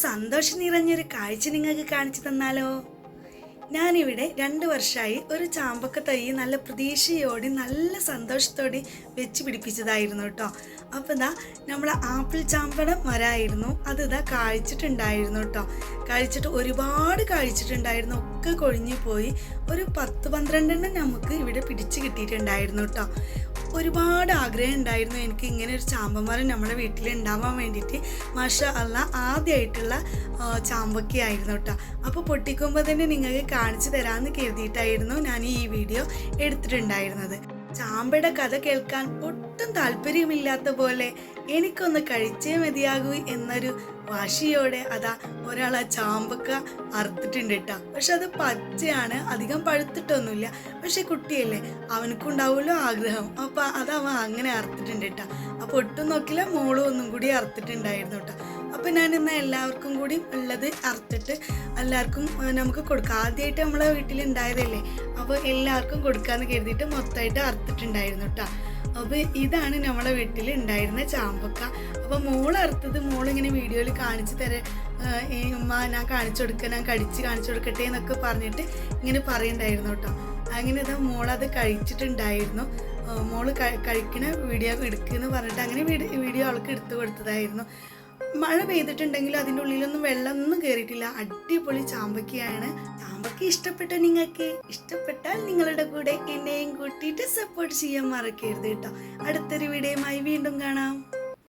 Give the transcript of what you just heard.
സന്തോഷം നിറഞ്ഞൊരു കാഴ്ച നിങ്ങൾക്ക് കാണിച്ചു തന്നാലോ? ഞാനിവിടെ 2 വർഷമായി ഒരു ചാമ്പക്ക തൈ നല്ല പ്രതീക്ഷയോടെ നല്ല സന്തോഷത്തോടെ വെച്ച് പിടിപ്പിച്ചതായിരുന്നു കേട്ടോ. അപ്പോൾ ഇതാ നമ്മളെ ആപ്പിൾ ചാമ്പടം മരമായിരുന്നു, അത് ഇതാ കായ്ച്ചിട്ടുണ്ടായിരുന്നു കേട്ടോ. ഒരുപാട് കായ്ച്ചിട്ടുണ്ടായിരുന്നു, ഒക്കെ കൊഴിഞ്ഞു പോയി. ഒരു 10-12 നമുക്ക് ഇവിടെ പിടിച്ച് കിട്ടിയിട്ടുണ്ടായിരുന്നു കേട്ടോ. ഒരുപാട് ആഗ്രഹം ഉണ്ടായിരുന്നു എനിക്ക് ഇങ്ങനെ ഒരു ചാമ്പമരം നമ്മുടെ വീട്ടിൽ ഉണ്ടാവാൻ വേണ്ടിയിട്ട്. മാഷാ അല്ലാ, ആദ്യമായിട്ടുള്ള ചാമ്പക്കയായിരുന്നു കേട്ടോ. അപ്പോൾ പൊട്ടിക്കുമ്പോൾ തന്നെ നിങ്ങൾക്ക് കാണിച്ചു തരാമെന്ന് കരുതിയിട്ടായിരുന്നു ഞാൻ ഈ വീഡിയോ എടുത്തിട്ടുണ്ടായിരുന്നത്. ചാമ്പയുടെ കഥ കേൾക്കാൻ ഒട്ടും താല്പര്യമില്ലാത്ത പോലെ എനിക്കൊന്ന് കഴിച്ചേ മതിയാകൂ എന്നൊരു വാശിയോടെ അതാ ഒരാൾ ആ ചാമ്പക്ക അറുത്തിട്ടുണ്ട് കേട്ടോ. പക്ഷെ അത് പച്ചയാണ്, അധികം പഴുത്തിട്ടൊന്നുമില്ല. പക്ഷെ കുട്ടിയല്ലേ, അവനക്കുണ്ടാവുമല്ലോ ആഗ്രഹം, അപ്പം അതവൻ അങ്ങനെ അറുത്തിട്ടുണ്ട് കേട്ടോ. അപ്പോൾ ഒട്ടും നോക്കില്ല, മോളും ഒന്നും കൂടി അറുത്തിട്ടുണ്ടായിരുന്നു കേട്ടോ. അപ്പോൾ ഞാനിന്ന് എല്ലാവർക്കും കൂടി ഉള്ളത് അറുത്തിട്ട് എല്ലാവർക്കും നമുക്ക് കൊടുക്കാം. ആദ്യമായിട്ട് നമ്മളെ വീട്ടിലുണ്ടായതല്ലേ, അപ്പോൾ എല്ലാവർക്കും കൊടുക്കാമെന്ന് കരുതിയിട്ട് മൊത്തമായിട്ട് അറുത്തിട്ടുണ്ടായിരുന്നു കേട്ടോ. അപ്പോൾ ഇതാണ് നമ്മളെ വീട്ടിൽ ഉണ്ടായിരുന്ന ചാമ്പക്ക. അപ്പോൾ മോൾ അറുത്തത് മോളിങ്ങനെ വീഡിയോയിൽ കാണിച്ചു തരാം, ഉമ്മ ഞാൻ കാണിച്ചു കൊടുക്കുക, ഞാൻ കടിച്ച് കാണിച്ചു കൊടുക്കട്ടെ എന്നൊക്കെ പറഞ്ഞിട്ട് ഇങ്ങനെ പറയുന്നുണ്ടായിരുന്നു കേട്ടോ. അങ്ങനെ ഇതാ മോളത് കഴിച്ചിട്ടുണ്ടായിരുന്നു. മോള് കഴിക്കണ വീഡിയോ എടുക്കുമെന്ന് പറഞ്ഞിട്ട് അങ്ങനെ വീഡിയോ അവൾക്ക് എടുത്തു കൊടുത്തതായിരുന്നു. മഴ പെയ്തിട്ടുണ്ടെങ്കിലും അതിൻ്റെ ഉള്ളിലൊന്നും വെള്ളമൊന്നും കയറിയിട്ടില്ല. അടിപൊളി ചാമ്പക്കയാണ്. ചാമ്പക്ക നിങ്ങൾക്ക് ഇഷ്ടപ്പെട്ടാൽ നിങ്ങളുടെ കൂടെ എന്നെയും കൂട്ടിയിട്ട് സപ്പോർട്ട് ചെയ്യാൻ മറക്കരുത് കേട്ടോ. അടുത്തൊരു വീഡിയോയുമായി വീണ്ടും കാണാം.